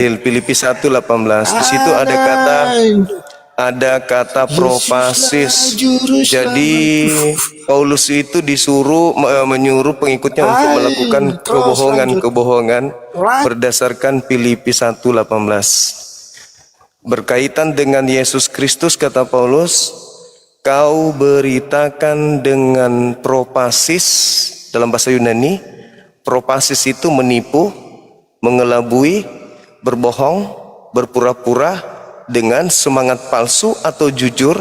Filipi 1:18. Di situ ada kata propasis. Jadi Paulus itu disuruh menyuruh pengikutnya untuk melakukan kebohongan-kebohongan berdasarkan Filipi 1:18. Berkaitan dengan Yesus Kristus, kata Paulus, kau beritakan dengan propasis. Dalam bahasa Yunani, propasis itu menipu, mengelabui, berbohong, berpura-pura dengan semangat palsu atau jujur.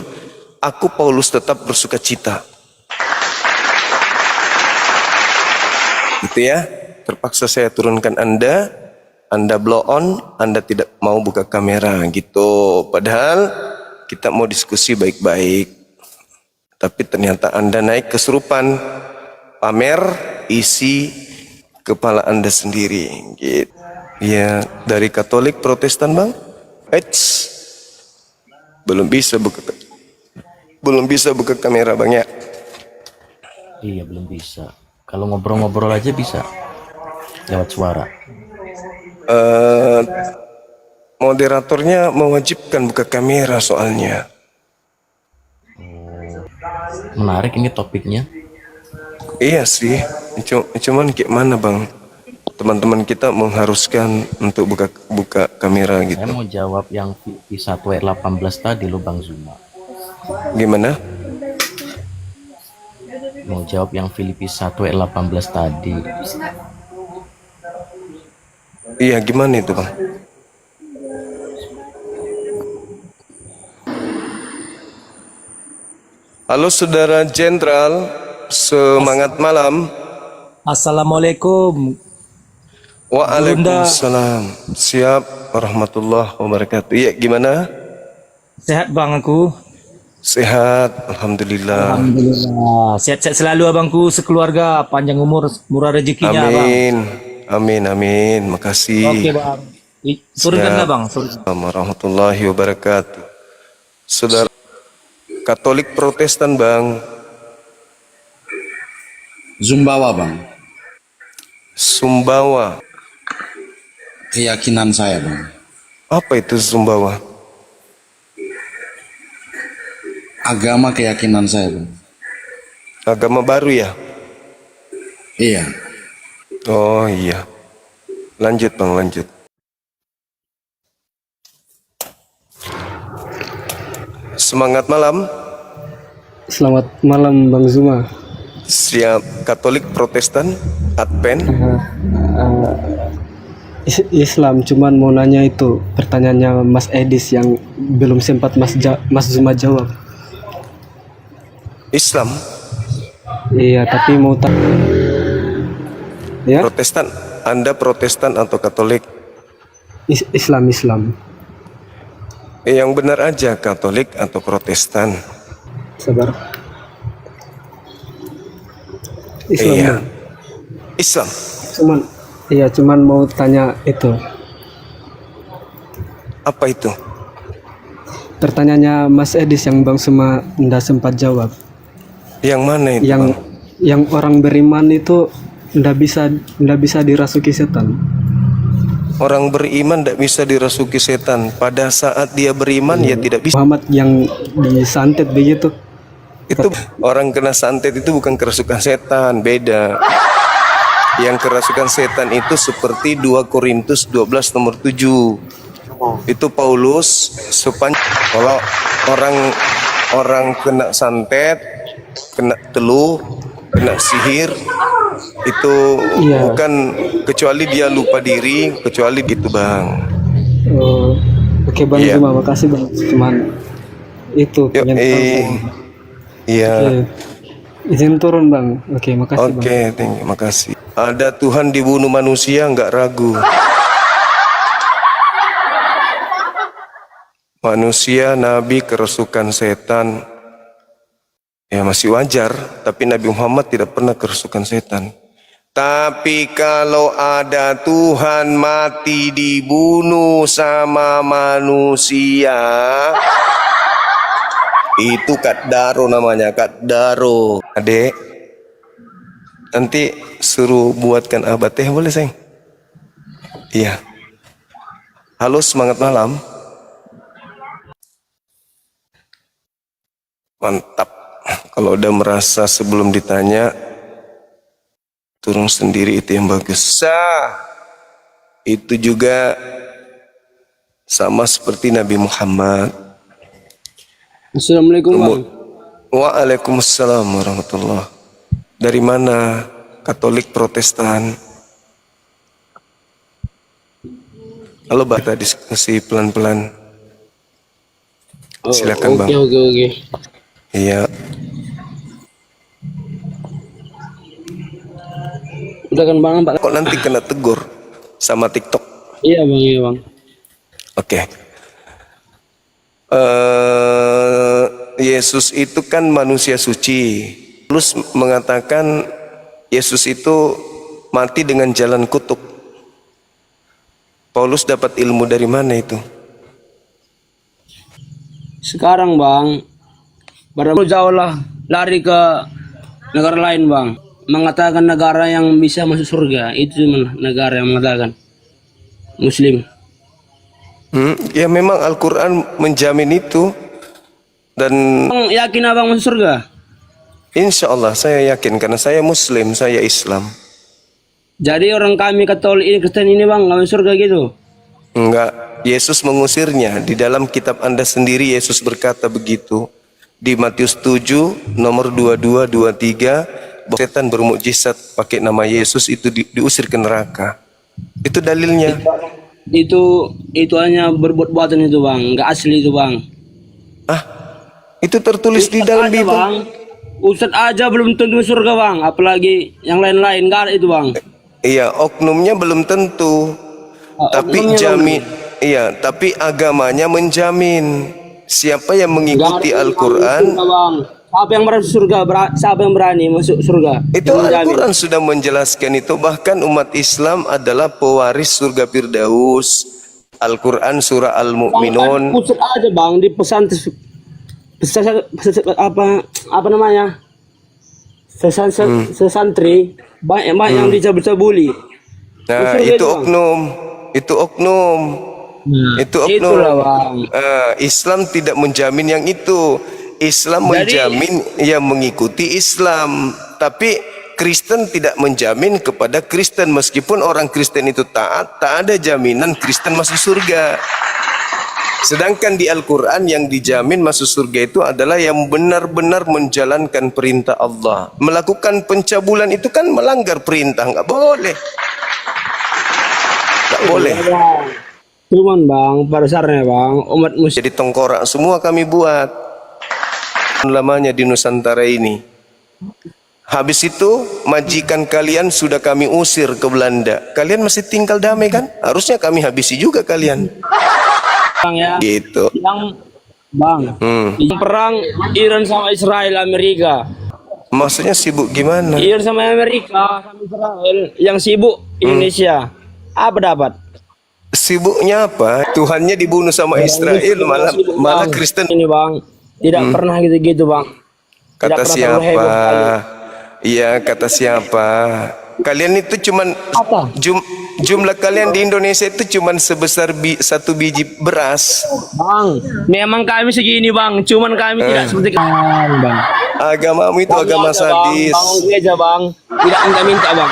Aku Paulus tetap bersuka cita. Gitu ya. Terpaksa saya turunkan Anda blow on, Anda tidak mau buka kamera gitu. Padahal kita mau diskusi baik-baik. Tapi ternyata Anda naik kesurupan, pamer isi kepala Anda sendiri gitu. Ya, dari Katolik Protestan, Bang. Belum bisa buka kamera, Bang, ya. Iya, belum bisa. Kalau ngobrol-ngobrol aja bisa lewat suara. Moderatornya mewajibkan buka kamera soalnya. Menarik ini topiknya. Iya sih, cuman gimana, Bang? Teman-teman kita mengharuskan untuk buka kamera gitu. Saya mau jawab yang Filipi 1 ayat 18 tadi lo, Bang Zuma. Gimana? Mau jawab yang Filipi 1 ayat 18 tadi. Iya, gimana itu, Bang? Halo Saudara Jenderal, semangat malam. Assalamualaikum. Waalaikumsalam. Siap, warahmatullahi wabarakatuh. Iya, gimana? Sehat bang aku. Sehat, alhamdulillah. Alhamdulillah. Sehat-sehat selalu abangku, sekeluarga, panjang umur, murah rezekinya bang. Amin, amin, amin. Makasih. Oke bang. Turunkanlah bang. Assalamualaikum warahmatullahi wabarakatuh. Saudara Katolik Protestan, Bang. Zumbawa, Bang. Sumbawa. Keyakinan saya, Bang. Apa itu Sumbawa? Agama keyakinan saya, Bang. Agama baru ya? Iya. Oh iya. Lanjut, Bang, lanjut. Semangat malam. Selamat malam Bang Zuma. Siap. Katolik Protestan Advent Islam, cuman mau nanya itu pertanyaannya Mas Edis yang belum sempat Mas Zuma jawab. Islam. Iya, tapi mau tanya. Ya? Protestan. Anda Protestan atau Katolik? Islam. Yang benar aja, Katolik atau Protestan? Sabar. Islam. Iya. Bang. Islam. Cuman mau tanya itu. Apa itu? Pertanyaannya Mas Edis yang Bang Zuma ndak sempat jawab. Yang mana itu, Bang? Yang orang beriman itu ndak bisa dirasuki setan. Orang beriman tidak bisa dirasuki setan. Pada saat dia beriman, ya tidak bisa. Muhammad yang disantet begitu. Itu orang kena santet itu bukan kerasukan setan, beda. Yang kerasukan setan itu seperti 2 Korintus 12 nomor 7. Itu Paulus kalau orang kena santet, kena teluh, kena sihir, itu bukan, kecuali dia lupa diri, kecuali gitu, Bang. Oke Bang Zuma, makasih Bang. Cuman itu pengen tahu. Iya. Izin turun Bang. Oke, makasih Bang. Oke, thank you, makasih. Ada Tuhan dibunuh manusia, nggak ragu. Manusia, nabi, kerasukan setan, ya masih wajar. Tapi Nabi Muhammad tidak pernah kerasukan setan. Tapi kalau ada Tuhan mati dibunuh sama manusia, itu kadaro namanya, kadaro. Adek, nanti suruh buatkan abah teh boleh, sayang? Iya. Halo, semangat malam. Mantap. Kalau udah merasa sebelum ditanya turun sendiri itu yang bagus. Itu juga sama seperti Nabi Muhammad. Assalamualaikum bang. Waalaikumsalam warahmatullah. Dari mana? Katolik, Protestan? Halo, Bata, diskusi pelan-pelan. Silakan Bang. Oke. Iya. Udah kan bang, Pak? Kok nanti kena tegur sama TikTok? Iya bang. Oke. Yesus itu kan manusia suci. Paulus mengatakan Yesus itu mati dengan jalan kutuk. Paulus dapat ilmu dari mana itu? Sekarang bang, pada jauh lah lari ke negara lain bang. Mengatakan negara yang bisa masuk surga itu mana negara yang mengatakan Muslim. Ya memang Al-Quran menjamin itu. Dan Bang, yakin abang masuk surga? insya Allah saya yakin karena saya Muslim, saya Islam. Jadi orang kami Katolik ini Kristen ini bang nggak masuk surga gitu? Enggak, Yesus mengusirnya. Di dalam kitab Anda sendiri Yesus berkata begitu. Di Matius 7 nomor 22 23 bahwa setan bermukjizat pakai nama Yesus itu diusir ke neraka. Itu dalilnya. Itu hanya berbuat-buatan itu bang, nggak asli itu bang. Itu tertulis di dalam Aja, Bible. bang. Ustadz aja belum tentu masuk surga bang, apalagi yang lain-lain nggak ada itu bang. Iya, oknumnya belum tentu. Tapi oknumnya jamin, iya, tapi agamanya menjamin. Siapa yang mengikuti Al-Quran, Bang. Siapa yang berani surga? Siapa yang berani masuk surga? itu Al-Quran sudah menjelaskan itu. Bahkan umat Islam adalah pewaris surga Firdaus. Al-Quran surah Al-Mu'minun. Ustadz aja bang di apa namanya? Sesantri banyak yang dicabuli. Nah, itu oknum. Itu oknum. Itu oknum. Itulah bang. Islam tidak menjamin yang itu. Islam menjamin yang mengikuti Islam. Tapi Kristen tidak menjamin kepada Kristen. Meskipun orang Kristen itu taat, tak ada jaminan Kristen masuk surga. Sedangkan di Al-Quran yang dijamin masuk surga itu adalah yang benar-benar menjalankan perintah Allah. Melakukan pencabulan itu kan melanggar perintah. Nggak boleh. Nggak boleh. Cuman bang, pada dasarnya bang, umat muslim. Jadi tengkorak semua kami buat. Lamanya di Nusantara ini. Habis itu majikan kalian sudah kami usir ke Belanda. Kalian masih tinggal damai kan? Harusnya kami habisi juga kalian. Bang ya. Gitu. Yang bang, yang perang Iran sama Israel Amerika. Maksudnya sibuk gimana? Iran sama Amerika sama Israel. Yang sibuk Indonesia. Apa dapat? Sibuknya apa? Tuhannya dibunuh sama Israel, malah Kristen. Ini bang, tidak pernah gitu-gitu bang. Kata Tidak pernah siapa? terlalu heboh sekali. Iya, kata siapa? Kalian itu cuman Apa? jumlah kalian di Indonesia itu cuman sebesar satu biji beras. Bang, memang kami segini bang, cuman kami tidak seperti kalian bang. Agamamu itu agama sadis. Bang, bangun gereja bang, tidak minta bang.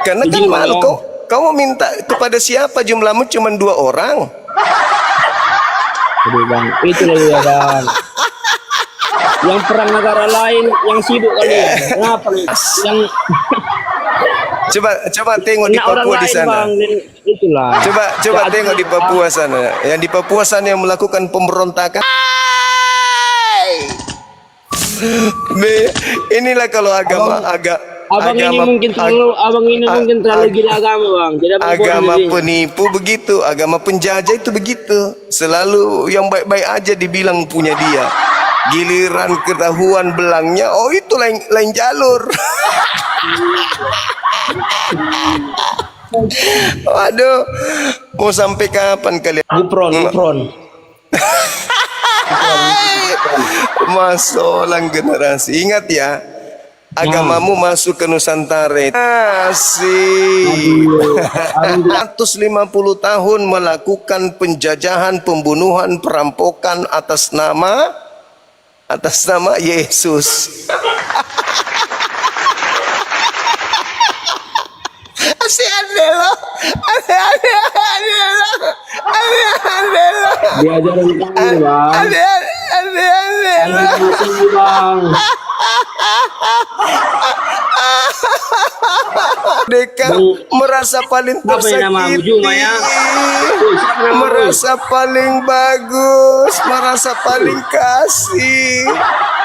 Karena kan Izin, malu Bang. kau mau minta kepada siapa? Jumlahmu cuma 2 orang. Aduh bang, itu loh ya bang. Yang perang negara lain, yang sibuk kali ya. Kenapa nih? Yang Coba tengok di orang Papua di lain sana. bang, itulah. Coba tengok di Papua sana. Yang di Papua sana yang melakukan pemberontakan. Inilah kalau Abang ini mungkin terlalu gila agama bang. Tidak agama penipu begitu, agama penjajah itu begitu. Selalu yang baik-baik aja dibilang punya dia. Giliran ketahuan belangnya, oh itu lain jalur. Waduh, mau sampai kapan kalian? Gupron. Masolang generasi. Ingat ya, agamamu masuk ke Nusantara. Asik. 150 tahun melakukan penjajahan, pembunuhan, perampokan atas nama Yesus. Diajarin kami bang. Bang. Mereka merasa paling Apa yang namamu tersakiti, Juma ya? Siapa namamu? merasa paling bagus, merasa paling kasih,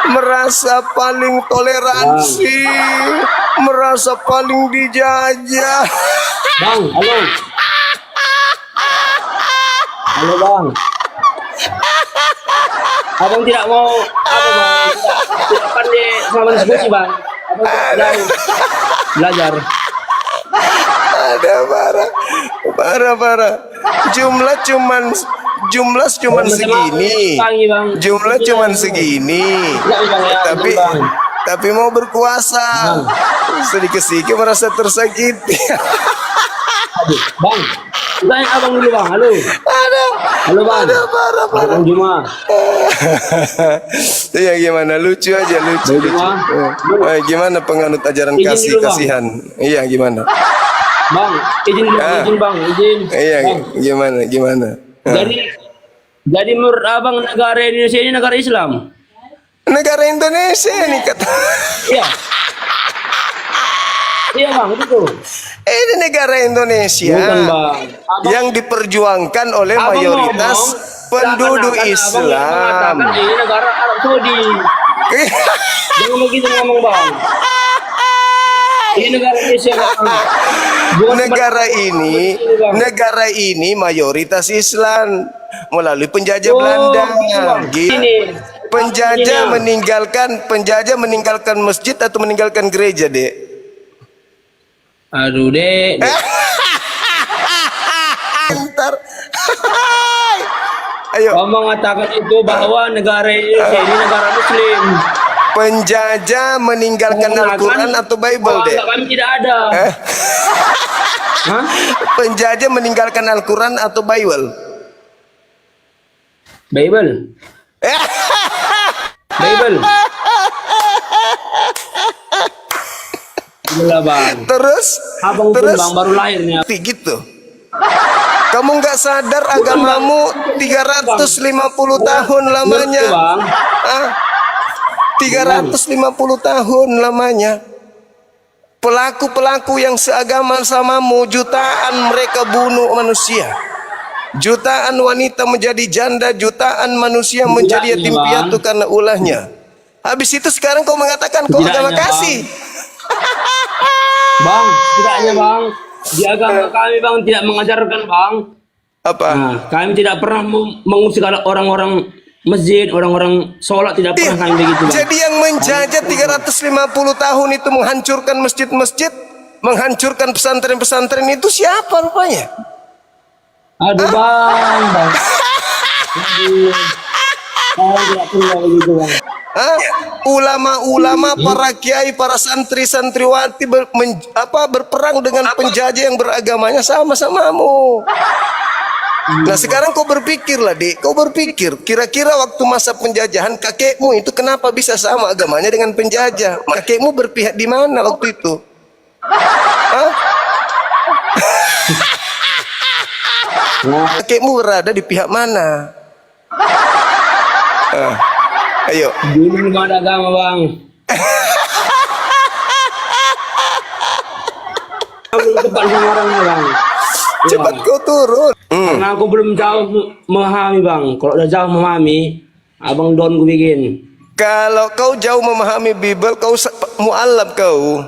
merasa paling toleransi, merasa paling dijajah. Bang, halo. Halo bang. Abang tidak mau apa bang? Tidak pandai sama diskusi bang. Abang tidak belajar. Ada parah. Jumlah cuman segini. Pangi, bang. Jumlah cuman segini. Tidak, bang, ya, Tapi bang. tapi mau berkuasa. Sedikit-sedikit merasa tersakiti. Aduh, bang. Tanya abang dulu bang. Halo. Halo bang. Parah. Bang Juma. Ya gimana, lucu aja, lucu. Bang Juma. Gimana penganut ajaran Izin kasih dulu, Bang. kasihan? Iya gimana? Bang, izin dulu, izin bang, izin. Iya Bang. gimana? Jadi menurut abang negara Indonesia ini negara Islam? Negara Indonesia ini kata. Iya. Iya bang, itu. Ini negara Indonesia Bukan bang. yang diperjuangkan oleh Abang mayoritas ngomong, penduduk seakan-akan abang yang Islam. mengatakan ini negara Arab Saudi. Jangan begitu ngomong bang. Ini negara Indonesia bang. Bukan negara ini mayoritas Islam melalui penjajah Belanda. Gitu. Ini. Penjajah meninggalkan masjid atau meninggalkan gereja, Dek? Aduh dek. Ntar. Ayo. Kau mengatakan itu bahwa negara Indonesia ini negara Muslim. Penjajah meninggalkan Al-Quran atau Bible, Dek? Kami tidak ada. Hah? Penjajah meninggalkan Al-Quran atau Bible? Bible. Bible. Gila bang. Terus Abang pun bang baru lahirnya. gitu. Kamu nggak sadar agamamu 350 tahun lamanya? Bang. Ah, 350 tahun lamanya. Pelaku-pelaku yang seagama samamu, jutaan mereka bunuh manusia. Jutaan wanita menjadi janda, jutaan manusia menjadi yatim piatu karena ulahnya. Habis itu sekarang kau mengatakan kau agama kasih. Bang, tidaknya bang. Di agama kami bang tidak mengajarkan bang. Apa? Nah, kami tidak pernah mengusir orang-orang masjid, orang-orang sholat tidak pernah kami begitu bang. Jadi yang menjajah 350 tahun itu menghancurkan masjid-masjid, menghancurkan pesantren-pesantren itu siapa rupanya? Aduh bang. Aduh. Saya tidak pernah begitu bang. Ulama-ulama, para kiai, para santri-santriwati berperang dengan penjajah yang beragamanya sama-samamu. Nah sekarang kau berpikirlah, Dik. Kau berpikir, kira-kira waktu masa penjajahan kakekmu itu kenapa bisa sama agamanya dengan penjajah? Kakekmu berpihak di mana waktu itu? Hah? Kakekmu berada di pihak mana? Ayo. Dulu belum ada agama bang. Belum tepat sama orangnya bang. Cepat kau turun. Karena aku belum jauh memahami bang. Kalau udah jauh memahami, abang don gue bikin. Kalau kau jauh memahami Bible, kau mualaf kau.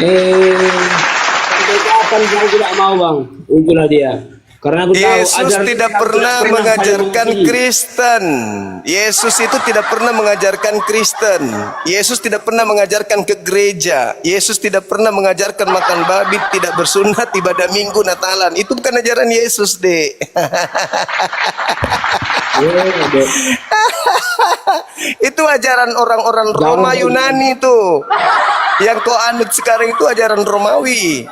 Sampai kapan kau tidak mau bang? Itulah dia. Karena aku tahu Yesus tidak pernah mengajarkan Kristen. Yesus itu tidak pernah mengajarkan Kristen. Yesus tidak pernah mengajarkan ke gereja. Yesus tidak pernah mengajarkan makan babi, tidak bersunat, ibadah minggu, Natalan. Itu bukan ajaran Yesus, Dek. Itu ajaran orang-orang Roma Yunani tuh. Yang kau anut sekarang itu ajaran Romawi.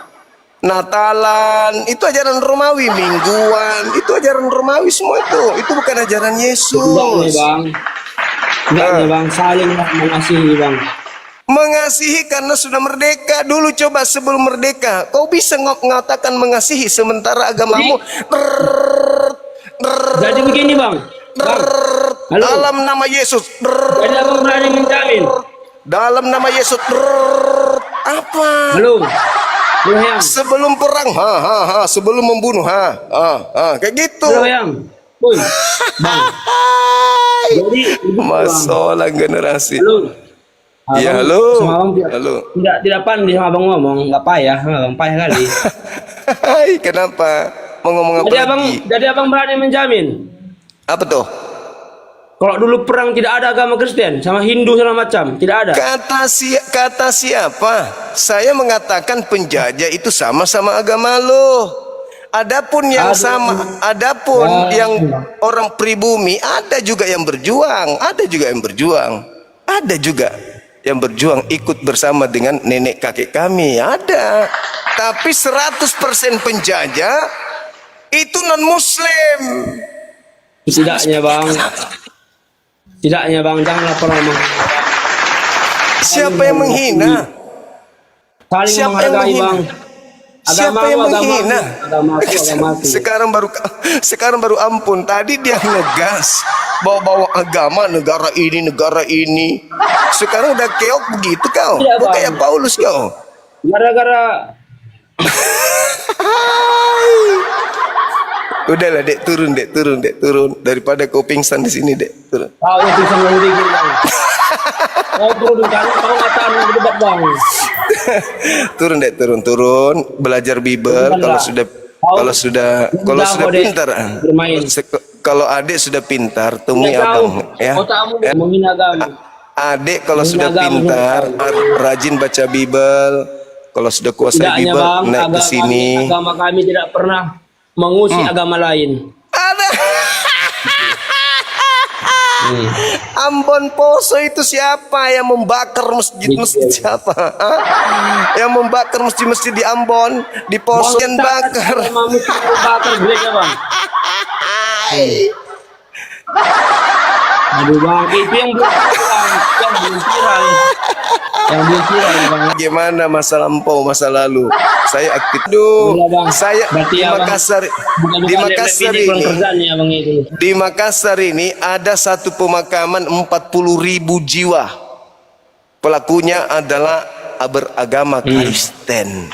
Natalan itu ajaran Romawi, mingguan itu ajaran Romawi semua itu. Itu bukan ajaran Enggak nih Yesus. bang. Enggak nih bang, saling mengasihi bang. Mengasihi karena sudah merdeka. Dulu coba sebelum merdeka, kau bisa mengatakan mengasihi sementara agamamu Jadi begini bang. Bang. Halo. dalam nama Yesus. Jadi abang berani menjamin. Dalam nama Yesus. Apa? Halo. Halo yang. Sebelum perang, sebelum membunuh, kayak gitu. Halo yang. Woi. Bang. Jadi Masalah generasi. halo. Ya, Abang- halo. sama abang tidak, Halo. tidak pandai sama abang ngomong, nggak payah, abang payah kali. Hai, kenapa? Mau ngomong apa lagi? Jadi abang berani menjamin. Apa tuh? Kalau dulu perang tidak ada agama Kristen sama Hindu segala macam, tidak ada. Kata siapa? Saya mengatakan penjajah itu sama-sama agama lo. Adapun yang sama, adapun yang orang pribumi, ada juga yang berjuang, ada juga yang berjuang, ada juga yang berjuang ikut bersama dengan nenek kakek kami, ada. Tapi 100% penjajah itu non Muslim. Tidaknya bang, janganlah pernah Siapa yang menghina? saling Siapa yang menghargai menghina? bang. Siapa yang menghina? Agamaku. Sekarang baru ampun. Tadi dia ngegas bawa-bawa agama negara ini. Sekarang udah keok begitu kau. Iya, Bukan Bang. kayak Paulus kau. Gara-gara Udahlah dek, turun. Daripada kau pingsan di sini dek, turun. kau yang bisa ngelidikin bang. Kau turun kan, kau ngatain berdebat bang. turun. Belajar Bible kalau sudah pintar. Bermain. Kalau adik sudah pintar, temui Tidak tahu. abang ya. Otakmu menghina agama. Adik kalau sudah Agama, pintar, rajin baca Bible, kalau sudah kuasai Tidaknya Bible, bang, naik ke sini. agama kami tidak pernah mengusik agama lain. Ada. Ambon Poso itu siapa yang membakar masjid siapa? Hah? Yang membakar masjid di Ambon, di Poso yang bakar. Bakar gereja bang. Aduh bang, itu yang belum viral. Yang belum viral bang. Bagaimana masa lampau, masa lalu? Saya aktif. Duh, Gila, Bang. saya Berarti di ya, Bang. Makassar, di Makassar ini. Kerjaannya bang itu. Di Makassar ini ada satu pemakaman 40.000 jiwa. Pelakunya adalah beragama Kristen.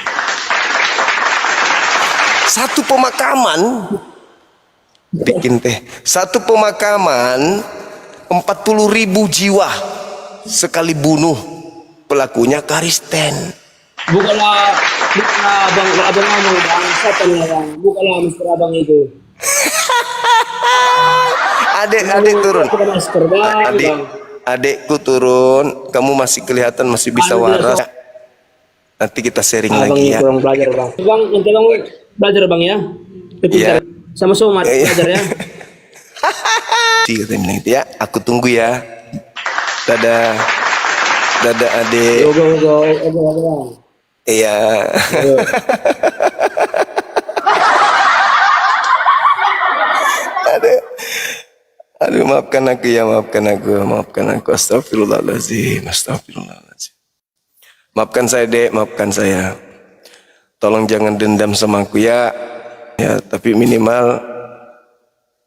Satu pemakaman bikin teh. Satu pemakaman 40.000 jiwa sekali bunuh. Pelakunya Kristen. Bukanlah abang ngomong bang, setan lah bang. Bukanlah Mister Abang itu. Adik turun. Pakai masker bang. Bang. Adikku turun. Kamu masih kelihatan masih bisa waras. Nanti kita sharing Abang lagi ya. kurang belajar bang. Bang, nanti bang belajar bang ya. Iya. Sama Somat belajar ya. Katanya bilang gitu ya. Aku tunggu ya. Dadah adik. Go. Iya. Aduh, maafkan aku. Astagfirullahaladzim. Maafkan saya dek, maafkan saya. Tolong jangan dendam sama aku ya. Ya, tapi minimal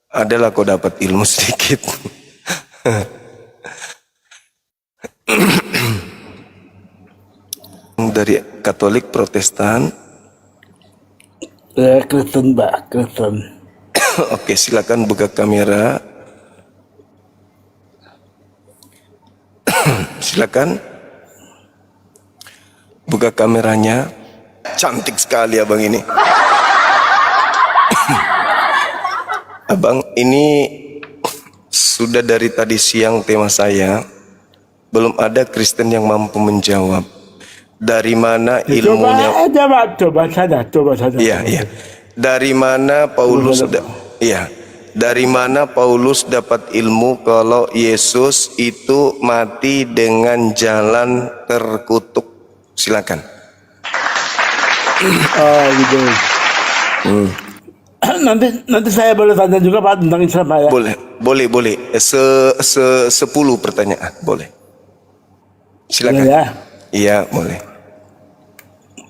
adalah kau dapat ilmu sedikit. Dari Katolik, Protestan. Kristen mbak, Kristen. Oke, silakan buka kamera. Silakan buka kameranya. Cantik sekali abang ini. Abang ini sudah dari tadi siang tema saya. Belum ada Kristen yang mampu menjawab. Dari mana ilmunya? Coba saja. Iya. Dari mana Paulus Dari mana Paulus dapat ilmu kalau Yesus itu mati dengan jalan terkutuk? Silakan. Oh gitu. Nanti saya boleh tanya juga Pak tentang Islam Pak ya. Boleh. 10 pertanyaan, boleh. Silakan. Boleh ya. Iya, boleh.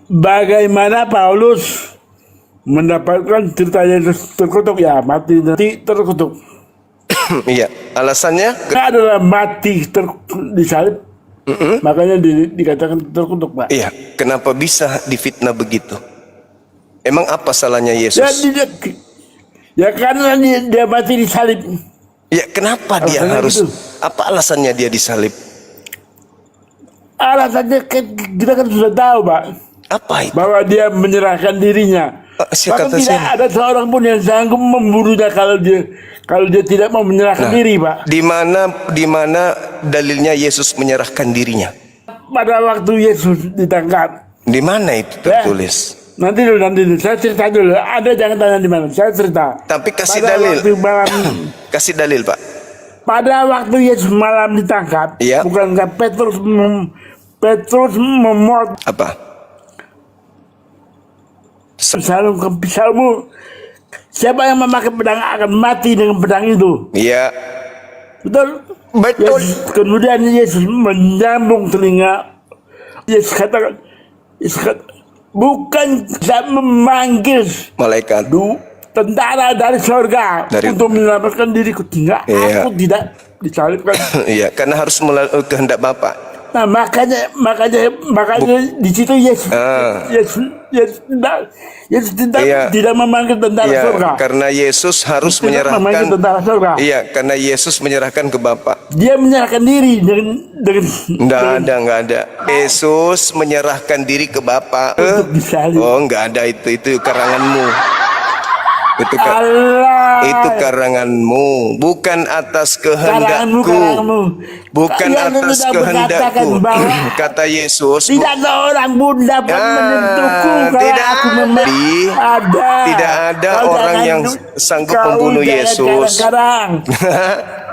Bagaimana Paulus mendapatkan cerita Yesus terkutuk ya mati nanti terkutuk? Iya, alasannya Karena adalah mati disalib, makanya dikatakan terkutuk Pak. iya, kenapa bisa difitnah begitu? Emang apa salahnya Ya, Yesus? ya karena dia mati disalib. Ya, kenapa dia Alasannya harus gitu. apa alasannya dia disalib? Alasannya kita kan sudah tahu Pak, Apa itu? bahwa dia menyerahkan dirinya. Saya Bahkan kata tidak saya ada seorang pun yang sanggup membunuhnya kalau dia tidak mau menyerahkan diri Pak. di mana dalilnya Yesus menyerahkan dirinya? Pada waktu Yesus ditangkap. Di mana itu tertulis? Nanti dulu, saya cerita dulu. Anda jangan tanya di mana, saya cerita. Tapi kasih Pada dalil. waktu malam, Kasih dalil, Pak. pada waktu Yesus malam ditangkap, Iya. bukankah Petrus memot Apa? pisaumu? Siapa yang memakai pedang akan mati dengan pedang itu. Iya, Betul? betul. Kemudian Yesus menyambung telinga. Yesus katakan, bukan saya memanggil Malaikat. tentara dari surga untuk menyelamatkan diriku. Tidak, Iya. aku tidak disalibkan. Iya, karena harus melalui kehendak Bapa. Nah makanya di situ Yesus Iya. tidak memanggil tentara Iya, surga. karena Yesus harus Tidak memanggil tentara surga. Iya, karena Yesus menyerahkan ke Bapa. Dia menyerahkan diri Enggak ada. Yesus menyerahkan diri ke Bapa. Untuk disalib. Oh, enggak ada itu karanganmu. Allah. Itu karanganmu, bukan atas Karanganmu. kehendakku. Bukan Kalian atas sudah kehendakku. berkatakan bahwa Kata Yesus, tidak ada orang bunda pun menentuku kalau tidak aku ada. Tidak ada Kau orang jangan yang sanggup kau membunuh jangan Yesus. Kadang-kadang.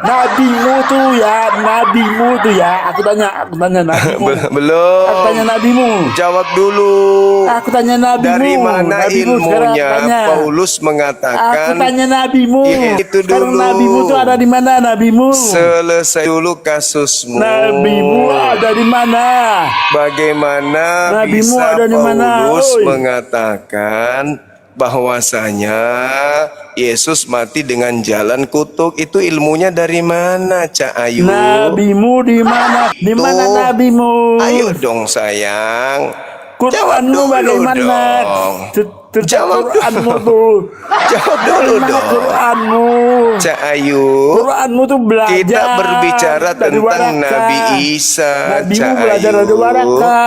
Nabimu tuh ya. Aku tanya nabimu. Belum. Aku tanya nabimu. Jawab dulu. Aku tanya nabimu. Dari mana Nabimu, sekarang aku ilmunya tanya. Paulus Aku mengatakan tanya nabimu. Ya, itu Sekarang dulu. nabimu tuh ada di mana nabimu? selesai dulu kasusmu. Nabimu ada di mana? Bagaimana Nabimu bisa ada di mana? Paulus Oi. mengatakan bahwasanya Yesus mati dengan jalan kutuk? Itu ilmunya dari mana, Cak Ayu? Nabimu di mana? Di mana Tuh. nabimu? Ayo dong sayang. Jawab Quranmu dulu bagaimana? dong. Cerita Jawab Quranmu tuh. Jawab dulu Bagaimana dong. Quranmu? Cak Ayu, Quranmu tuh belajar. kita berbicara dari tentang Waraka. Nabi Isa. Nabimu Cak belajar Ayu. dari Waraka.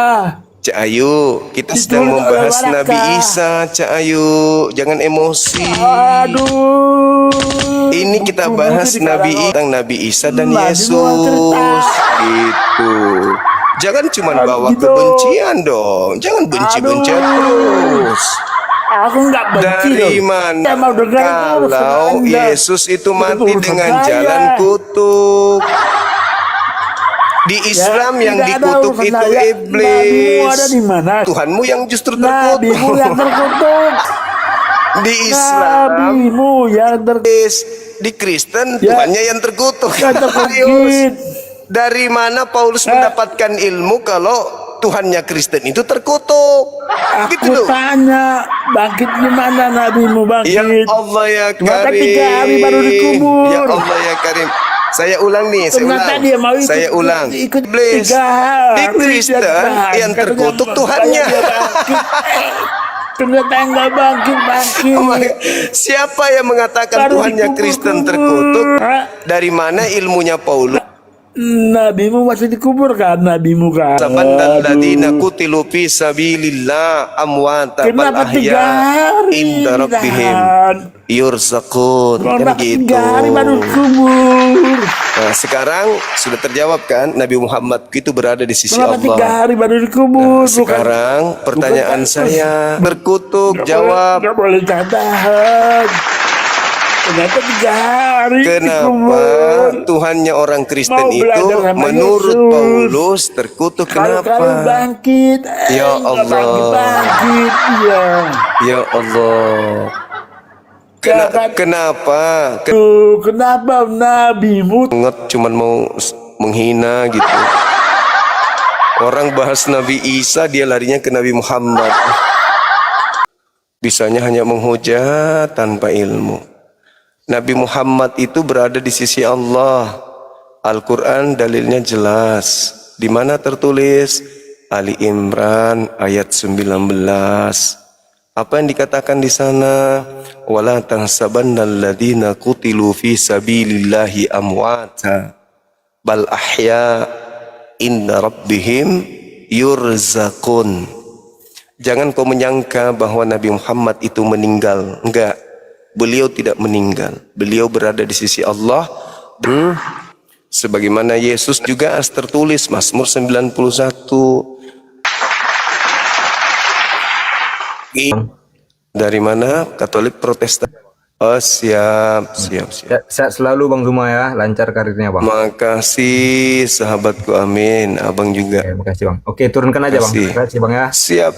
Cak Ayu, kita Ditulis sedang oleh membahas Waraka. Nabi Isa, Cak Ayu. Jangan emosi. Aduh. Ini kita Buku-buku bahas di Nabi kalangan- tentang Nabi Isa dan Nabi Yesus. mau cerita. Gitu. Jangan cuma bawa gitu. kebencian dong. Jangan benci-benci Aduh. terus. Aku nggak benci Dari loh. mana Saya mau dengar itu urusan kalau Anda. Yesus itu mati urusan dengan saya. jalan kutuk? Di Islam yang tidak ada dikutuk urusan itu saya. iblis. Nabimu ada di mana? Tuhanmu yang justru Nabimu yang terkutuk. terkutuk. Di Islam, Nabimu yang terkutuk. di Kristen Ya. Tuhannya yang terkutuk. Yang terkutuk. Serius. Dari mana Paulus mendapatkan ilmu kalau Tuhannya Kristen itu terkutuk? Gitu Aku loh. tanya, bangkit di mana nabimu Ya bangkit? Allah ya Maka Karim. 3 hari baru dikubur. Ya Allah ya Karim. Saya ulang nih, saya Ternyata ulang. dia mau ikut- Saya ulang. ikut Iblis. 3 hari. Di Kristen dia bangkit. yang Katanya, terkutuk saya Tuhannya. dia bangkit. Ternyata enggak bangkit. Siapa yang mengatakan Baru Tuhannya dikubur-kubur. Kristen terkutuk? Hah? Dari mana ilmunya Paulus? Nabimu masih dikubur kan, nabimu kan? Sabandal ladina kutilu fi sabilillah amwata bal Kenapa 3 ahya hari? inda rabbihim yurzaqun. Kan Kenapa gitu. 3 hari baru kubur? Nah, sekarang sudah terjawab kan, Nabi Muhammad itu berada di sisi Kenapa 3 Allah. hari baru dikubur? Sekarang pertanyaan bukan- saya berkutuk, jawab. Gak boleh tahan. Ternyata 3 hari Kenapa dikubur. Tuhannya orang Kristen Mau itu belajar sama menurut Yesus. Paulus terkutuk? Kalau Kenapa? bangkit, Ya Allah. bangkit, iya. Ya Allah. Kenapa? Kenapa nabimu Ingat cuman mau menghina gitu. Orang bahas Nabi Isa, dia larinya ke Nabi Muhammad. Bisanya hanya menghujat tanpa ilmu. Nabi Muhammad itu berada di sisi Allah. Al-Quran dalilnya jelas. Di mana tertulis? Ali Imran ayat 19. Apa yang dikatakan di sana? Wala tahsabannal ladzina qutilu fi sabilillahi amwata bal ahya inda rabbihim yurzaqun. Jangan kau menyangka bahwa Nabi Muhammad itu meninggal. Enggak. Beliau tidak meninggal. Beliau berada di sisi Allah. Sebagaimana Yesus juga tertulis Mazmur 91. Dari mana? Katolik Protestan. Oh, siap. Sehat selalu Bang Zuma ya, lancar karirnya Bang. Makasih sahabatku, amin. Abang juga. Oke, makasih Bang. Oke, turunkan aja Bang. Makasih. Makasih Bang ya. Siap.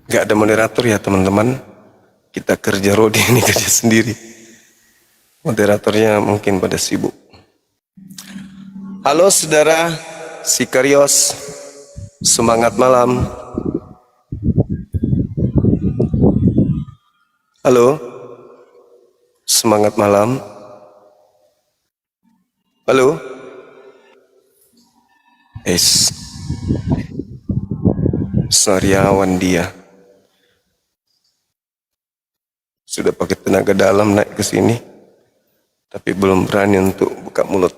Gak ada moderator ya teman-teman. Kita kerja Rodi ini kerja sendiri. Moderatornya mungkin pada sibuk. Halo saudara Sikarios, semangat malam. Halo, semangat malam. Halo, Sariawan dia. Sudah pakai tenaga dalam naik ke sini, tapi belum berani untuk buka mulut.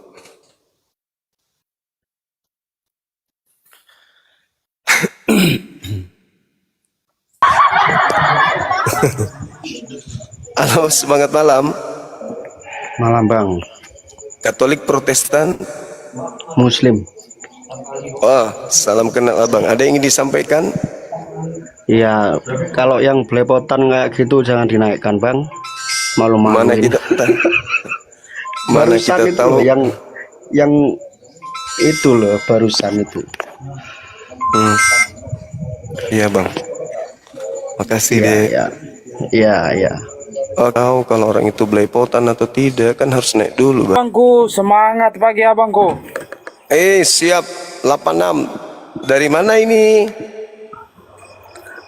Halo, semangat malam. Malam Bang. Katolik Protestan. Muslim. Oh, salam kenal abang. Ada yang ingin disampaikan? Ya, kalau yang belepotan kayak gitu jangan dinaikkan Bang. Malu-maluin. Mana kita mana Barusan kita itu tahu loh, yang itu loh barusan itu. Iya bang. Makasih Ya, deh. ya. Oh, tahu kalau orang itu belepotan atau tidak kan harus naik dulu bang. Abangku, semangat pagi abangku. Siap 86. Dari mana ini?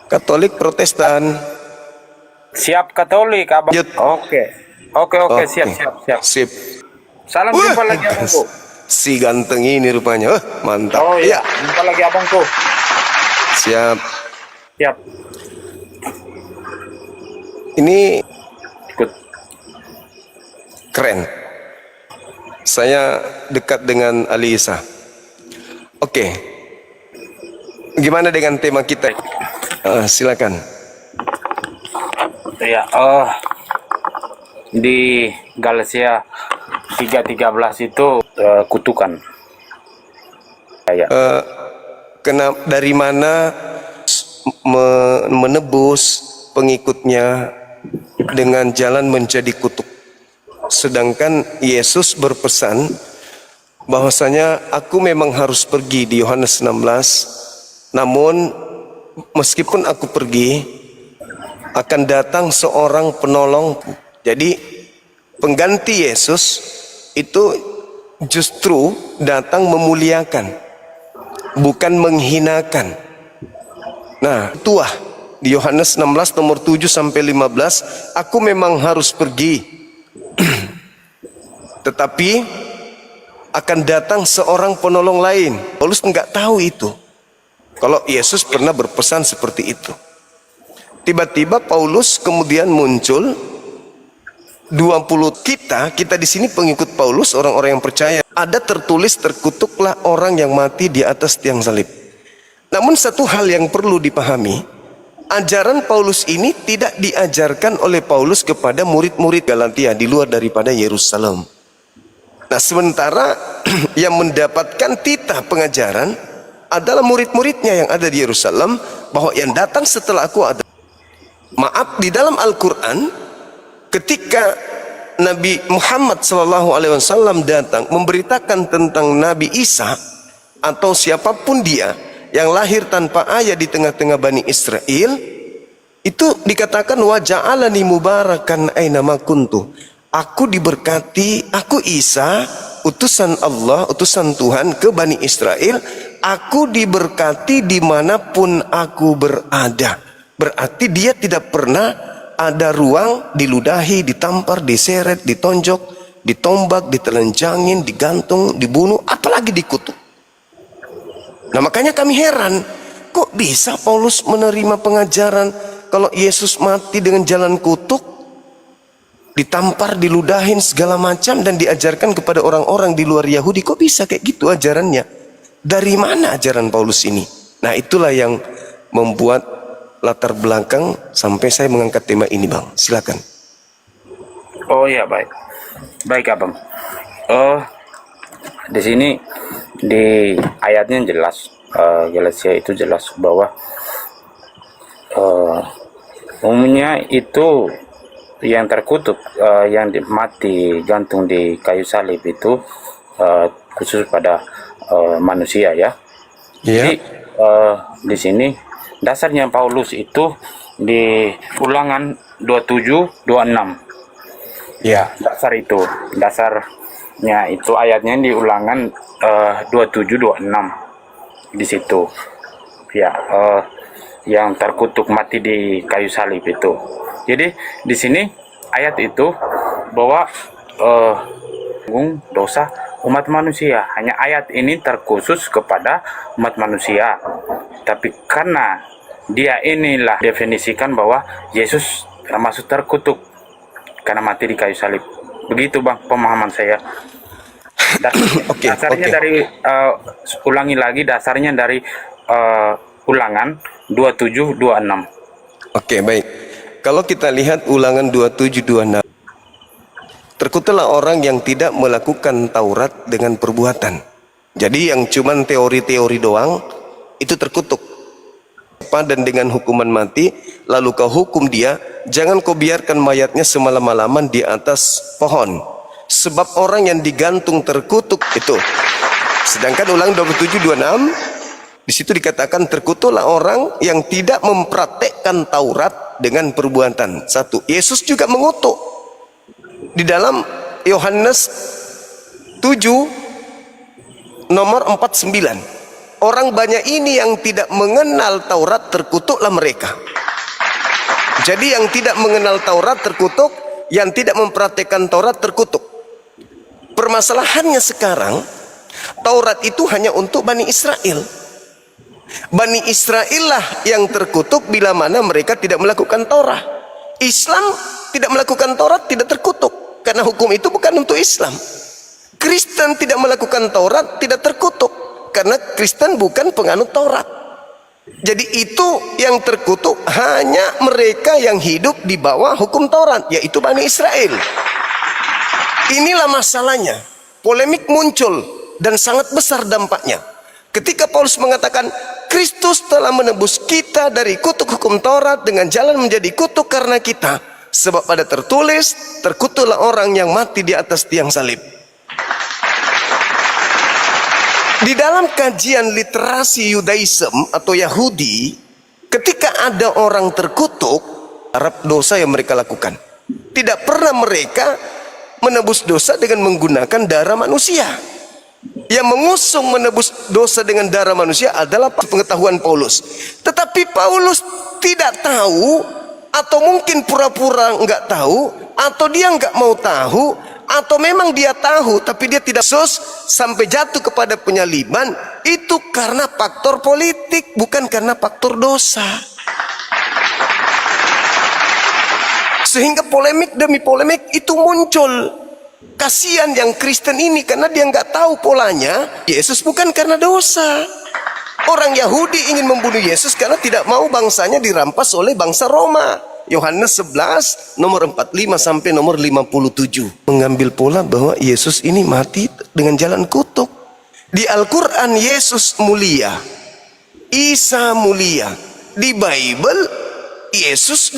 Katolik Protestan. Siap Katolik abang. Lanjut. Oke, siap. Sip. Salam jumpa lagi abangku. Si ganteng ini rupanya. Mantap. Oh iya, jumpa lagi abangku. Siap. Siap. Ini Ikut. keren. Saya dekat dengan Ali Isa. Oke. Gimana dengan tema kita? Silakan. Iya, di Galatia 3:13 itu kutukan. Ya. Dari mana menebus pengikutnya dengan jalan menjadi kutuk. Sedangkan Yesus berpesan bahwasanya aku memang harus pergi di Yohanes 16. Namun meskipun aku pergi akan datang seorang penolong. Jadi pengganti Yesus itu justru datang memuliakan, bukan menghinakan. Nah, itulah di Yohanes 16 nomor 7 sampai 15, aku memang harus pergi. Tetapi akan datang seorang penolong lain. Paulus enggak tahu itu. Kalau Yesus pernah berpesan seperti itu. Tiba-tiba Paulus kemudian muncul 20 kita di sini pengikut Paulus, orang-orang yang percaya. Ada tertulis terkutuklah orang yang mati di atas tiang salib. Namun satu hal yang perlu dipahami, ajaran Paulus ini tidak diajarkan oleh Paulus kepada murid-murid Galatia di luar daripada Yerusalem. Nah sementara yang mendapatkan titah pengajaran adalah murid-muridnya yang ada di Yerusalem, bahwa yang datang setelah aku ada. Maaf, di dalam Al-Quran ketika Nabi Muhammad SAW datang memberitakan tentang Nabi Isa atau siapapun dia yang lahir tanpa ayah di tengah-tengah Bani Israel, itu dikatakan wa ja'alani mubarakan aina ma kuntu. Aku diberkati, aku Isa, utusan Allah, utusan Tuhan ke Bani Israel. Aku diberkati dimanapun aku berada. Berarti dia tidak pernah ada ruang diludahi, ditampar, diseret, ditonjok, ditombak, ditelanjangin, digantung, dibunuh, apalagi dikutuk. Nah makanya kami heran, kok bisa Paulus menerima pengajaran kalau Yesus mati dengan jalan kutuk, ditampar, diludahin segala macam, dan diajarkan kepada orang-orang di luar Yahudi? Kok bisa kayak gitu ajarannya? Dari mana ajaran Paulus ini? Nah itulah yang membuat latar belakang sampai saya mengangkat tema ini, Bang. Silakan. Oh ya, baik. Baik, Abang. Di sini di ayatnya jelas, Galatia itu jelas bahwa umumnya itu yang terkutuk, yang mati gantung di kayu salib itu khusus pada manusia ya. Jadi di sini dasarnya Paulus itu di Ulangan 27:26. Ya, dasarnya itu ayatnya di Ulangan 27:26 di situ. Ya, yang terkutuk mati di kayu salib itu. Jadi di sini ayat itu bahwa dosa umat manusia. Hanya ayat ini terkhusus kepada umat manusia. Tapi karena dia inilah definisikan bahwa Yesus termasuk terkutuk karena mati di kayu salib. Begitu Bang pemahaman saya. Dasarnya dari ulangi lagi, dasarnya dari Ulangan 27:26. Oke, baik. Kalau kita lihat Ulangan 27:26, terkutuklah orang yang tidak melakukan Taurat dengan perbuatan. Jadi yang cuman teori-teori doang itu terkutuk. Dan dengan hukuman mati, lalu kau hukum dia, jangan kau biarkan mayatnya semalam-malaman di atas pohon. Sebab orang yang digantung terkutuk itu. Sedangkan Ulangan 27:26 di situ dikatakan terkutuklah orang yang tidak mempraktekkan Taurat dengan perbuatan. Satu, Yesus juga mengutuk di dalam Yohanes 7 nomor 49. Orang banyak ini yang tidak mengenal Taurat, terkutuklah mereka. Jadi yang tidak mengenal Taurat terkutuk, yang tidak mempraktekkan Taurat terkutuk. Permasalahannya sekarang, Taurat itu hanya untuk Bani Israel. Bani Israel lah yang terkutuk bila mana mereka tidak melakukan Taurat. Islam tidak melakukan Taurat tidak terkutuk, karena hukum itu bukan untuk Islam. Kristen tidak melakukan Taurat tidak terkutuk, karena Kristen bukan penganut Taurat. Jadi itu yang terkutuk hanya mereka yang hidup di bawah hukum Taurat, yaitu Bani Israel. Inilah masalahnya. Polemik muncul dan sangat besar dampaknya. Ketika Paulus mengatakan Kristus telah menebus kita dari kutuk hukum Taurat dengan jalan menjadi kutuk karena kita. Sebab pada tertulis, terkutuklah orang yang mati di atas tiang salib. Di dalam kajian literasi Yudaism atau Yahudi, ketika ada orang terkutuk, Arab dosa yang mereka lakukan. Tidak pernah mereka menebus dosa dengan menggunakan darah manusia. Yang mengusung menebus dosa dengan darah manusia adalah pengetahuan Paulus. Tetapi Paulus tidak tahu, atau mungkin pura-pura enggak tahu, atau dia enggak mau tahu, atau memang dia tahu tapi dia tidak sampai jatuh kepada penyaliban. Itu karena faktor politik, bukan karena faktor dosa. Sehingga polemik demi polemik itu muncul. Kasihan yang Kristen ini karena dia nggak tahu polanya. Yesus bukan karena dosa. Orang Yahudi ingin membunuh Yesus karena tidak mau bangsanya dirampas oleh bangsa Roma. Yohanes 11 nomor 45 sampai nomor 57. Mengambil pola bahwa Yesus ini mati dengan jalan kutuk. Di Al-Quran Yesus mulia, Isa mulia. Di Bible Yesus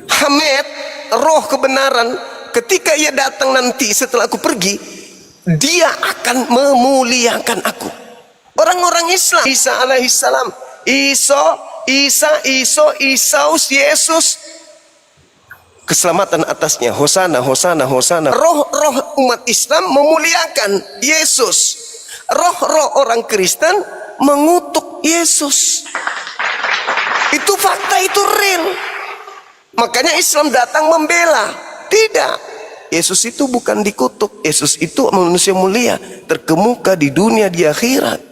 Hamid, roh kebenaran. Ketika ia datang nanti setelah aku pergi, dia akan memuliakan aku. Orang-orang Islam, Isa alaihissalam, Isaus, Yesus, keselamatan atasnya, hosana, hosana, hosana. Roh-roh umat Islam memuliakan Yesus. Roh-roh orang Kristen mengutuk Yesus. Itu fakta, itu real. Makanya Islam datang membela. Tidak, Yesus itu bukan dikutuk. Yesus itu manusia mulia, terkemuka di dunia, di akhirat.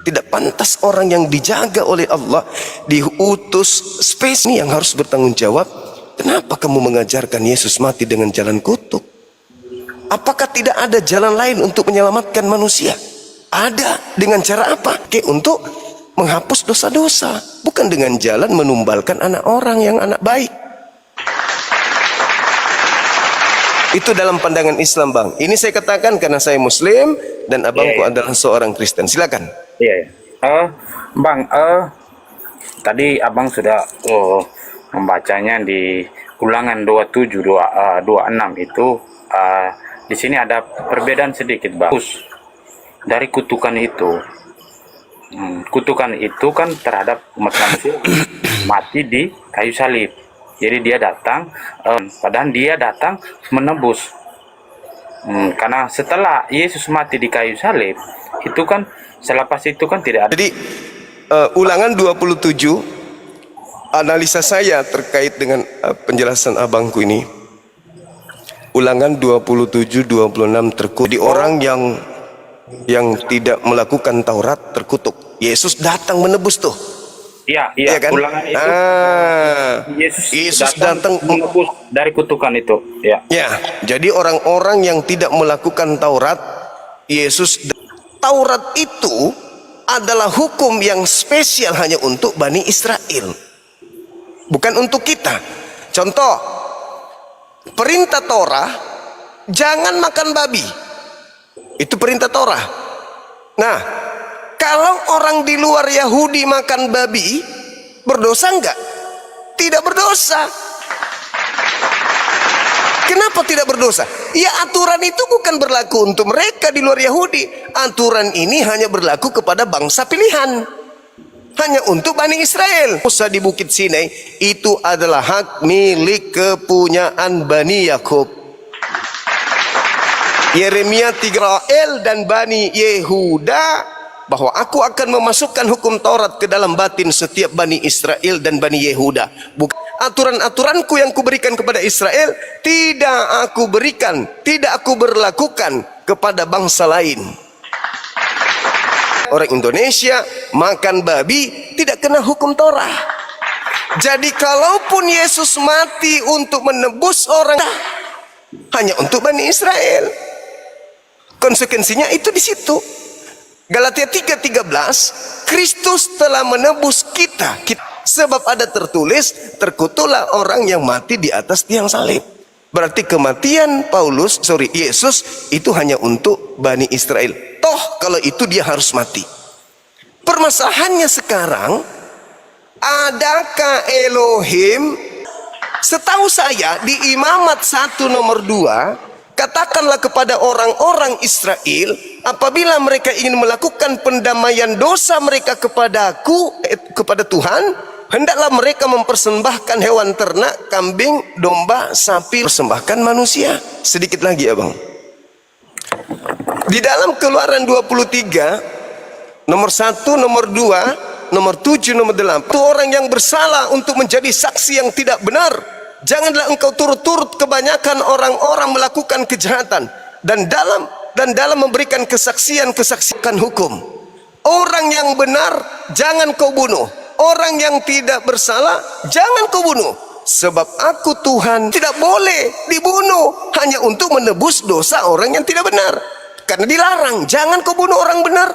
Tidak pantas orang yang dijaga oleh Allah, diutus spesies yang harus bertanggung jawab. Kenapa kamu mengajarkan Yesus mati dengan jalan kutuk? Apakah tidak ada jalan lain untuk menyelamatkan manusia? Ada. Dengan cara apa? Untuk menghapus dosa-dosa, bukan dengan jalan menumbalkan anak orang yang anak baik. Itu dalam pandangan Islam, Bang. Ini saya katakan karena saya Muslim dan abangku adalah seorang Kristen. Silakan. Iya. Bang, tadi abang sudah membacanya di Ulangan 27 26 itu. Di sini ada perbedaan sedikit, Bang. Dari kutukan itu. Kutukan itu kan terhadap umat manusia mati di kayu salib. Jadi dia datang, padahal dia datang menebus. Karena setelah Yesus mati di kayu salib, itu kan selepas itu kan tidak ada. Jadi Ulangan 27, analisa saya terkait dengan penjelasan abangku ini. Ulangan 27 26 terkutuk. Di orang yang tidak melakukan Taurat terkutuk. Yesus datang menebus tuh. Iya kan? Ulangan itu Yesus datang menebus dari kutukan itu. Ya. Jadi orang-orang yang tidak melakukan Taurat, Taurat itu adalah hukum yang spesial hanya untuk Bani Israel, bukan untuk kita. Contoh, perintah Torah, jangan makan babi. Itu perintah Torah. Nah, kalau orang di luar Yahudi makan babi, berdosa enggak? Tidak berdosa. Kenapa tidak berdosa? Ya, aturan itu bukan berlaku untuk mereka di luar Yahudi. Aturan ini hanya berlaku kepada bangsa pilihan. Hanya untuk Bani Israel. Musa di Bukit Sinai itu adalah hak milik kepunyaan Bani Yakub. Yeremia 3 dan Bani Yehuda, bahwa aku akan memasukkan hukum Taurat ke dalam batin setiap Bani Israel dan Bani Yehuda. Bukan aturan-aturanku yang kuberikan kepada Israel, tidak aku berikan, tidak aku berlakukan kepada bangsa lain. Orang Indonesia makan babi tidak kena hukum Torah. Jadi kalaupun Yesus mati untuk menebus orang, hanya untuk Bani Israel. Konsekuensinya itu di situ. Galatia 3:13, Kristus telah menebus kita. Sebab ada tertulis, terkutuklah orang yang mati di atas tiang salib. Berarti kematian Yesus itu hanya untuk Bani Israel. Toh kalau itu dia harus mati. Permasalahannya sekarang, adakah Elohim? Setahu saya di Imamat 1 nomor 2, katakanlah kepada orang-orang Israel, apabila mereka ingin melakukan pendamaian dosa mereka kepada Tuhan, hendaklah mereka mempersembahkan hewan ternak, kambing, domba, sapi, persembahkan manusia. Sedikit lagi abang. Di dalam Keluaran 23, nomor 1, nomor 2, nomor 7, nomor 8, itu orang yang bersalah untuk menjadi saksi yang tidak benar. Janganlah engkau turut-turut kebanyakan orang-orang melakukan kejahatan dan dalam memberikan kesaksian hukum. Orang yang benar jangan kau bunuh, orang yang tidak bersalah jangan kau bunuh. Sebab aku Tuhan tidak boleh dibunuh hanya untuk menebus dosa orang yang tidak benar. Karena dilarang, jangan kau bunuh orang benar,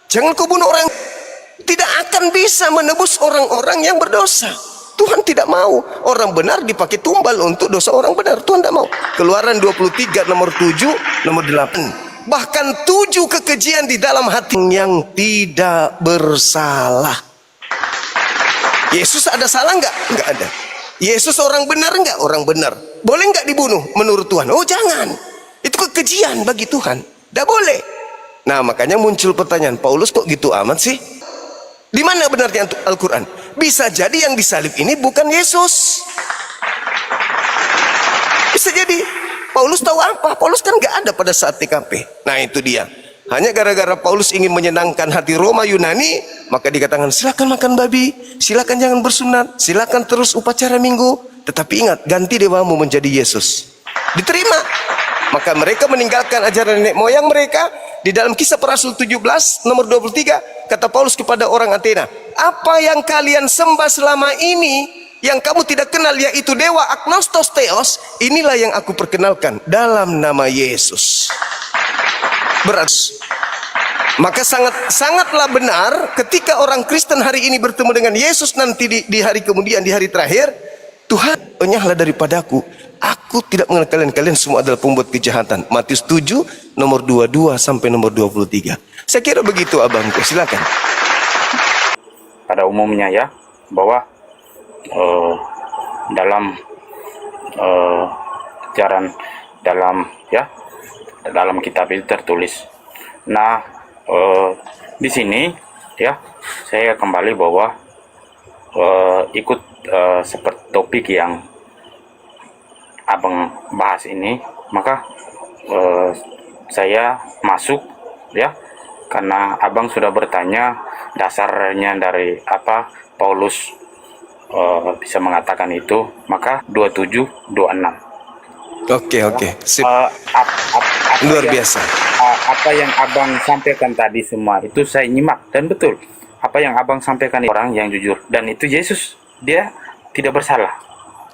jangan kau bunuh orang. Tidak akan bisa menebus orang-orang yang berdosa. Tuhan tidak mau orang benar dipakai tumbal untuk dosa orang benar. Tuhan tidak mau. Keluaran 23 nomor 7, nomor 8. Bahkan 7 kekejian di dalam hati yang tidak bersalah. Yesus ada salah nggak? Nggak ada. Yesus orang benar nggak? Orang benar. Boleh nggak dibunuh menurut Tuhan? Oh jangan. Itu kekejian bagi Tuhan. Tidak boleh. Nah makanya muncul pertanyaan, Paulus kok gitu amat sih? Di mana benarnya Al-Quran? Bisa jadi yang disalib ini bukan Yesus. Bisa jadi. Paulus tahu apa? Paulus kan nggak ada pada saat TKP. Nah itu dia. Hanya gara-gara Paulus ingin menyenangkan hati Roma Yunani, maka dikatakan silakan makan babi, silakan jangan bersunat, silakan terus upacara minggu. Tetapi ingat, ganti dewamu menjadi Yesus. Diterima. Maka mereka meninggalkan ajaran nenek moyang mereka. Di dalam Kisah Para Rasul 17 nomor 23 kata Paulus kepada orang Athena, apa yang kalian sembah selama ini yang kamu tidak kenal, yaitu dewa agnostos theos, inilah yang aku perkenalkan dalam nama Yesus. Berat. Maka sangatlah benar ketika orang Kristen hari ini bertemu dengan Yesus nanti di hari kemudian, di hari terakhir, Tuhan enyahlah daripadaku, aku tidak mengenal kalian semua adalah pembuat kejahatan. Matius 7 nomor 22 sampai nomor 23. Saya kira begitu abangku, silakan. Pada umumnya ya, bahwa dalam ajaran dalam kitab itu tertulis. Nah, di sini ya saya kembali bahwa ikut seperti topik yang abang bahas ini, maka saya masuk ya, karena abang sudah bertanya dasarnya dari apa Paulus bisa mengatakan itu, maka 27-26. Oke, sip. Luar biasa. Apa yang abang sampaikan tadi semua itu saya nyimak, dan betul apa yang abang sampaikan, orang yang jujur, dan itu Yesus, dia tidak bersalah.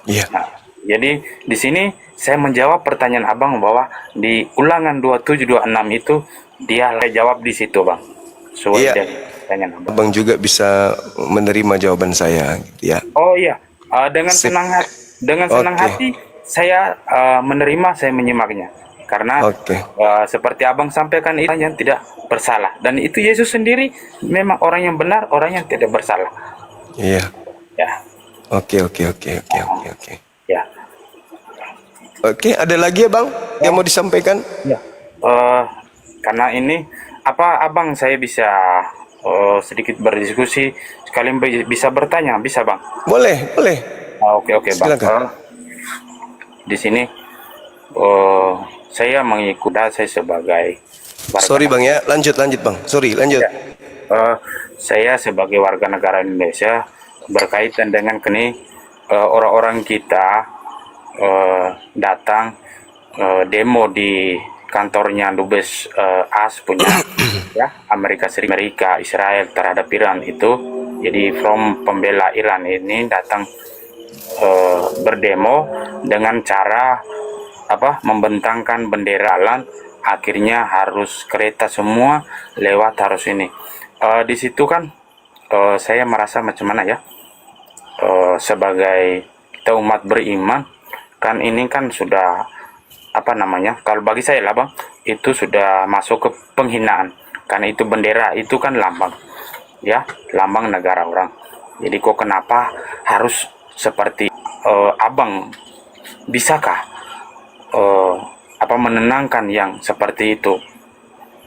Iya. Nah, jadi di sini saya menjawab pertanyaan abang bahwa di Ulangan 27-26 itu dia jawab di situ bang. Iya. Pertanyaan abang. Abang juga bisa menerima jawaban saya, gitu ya. Oh iya, dengan Sip. senang hati saya menerima, saya menyimaknya, karena seperti abang sampaikan itu yang tidak bersalah, dan itu Yesus sendiri memang orang yang benar, orang yang tidak bersalah. Iya. Ya. Oke. Ya. Oke, ada lagi ya bang yang mau disampaikan? Ya. Karena ini apa abang saya bisa sedikit berdiskusi, sekalian bisa bertanya, bisa bang? Boleh. Oke bang. Silakan. Di sini saya mengikuti, saya sebagai warga. Sorry bang ya, lanjut bang. Sorry, lanjut. Ya. Saya sebagai warga negara Indonesia berkaitan dengan orang-orang kita datang demo di kantornya Dubes AS punya ya Amerika Serikat, Israel terhadap Iran itu. Jadi Front Pembela Iran ini datang berdemo dengan cara membentangkan bendera Iran, akhirnya harus kereta semua lewat harus ini. Di situ kan saya merasa macam mana ya, sebagai kita umat beriman kan, ini kan sudah kalau bagi saya lah bang, itu sudah masuk ke penghinaan, karena itu bendera itu kan lambang ya, lambang negara orang. Jadi kok kenapa harus seperti abang, bisakah menenangkan yang seperti itu?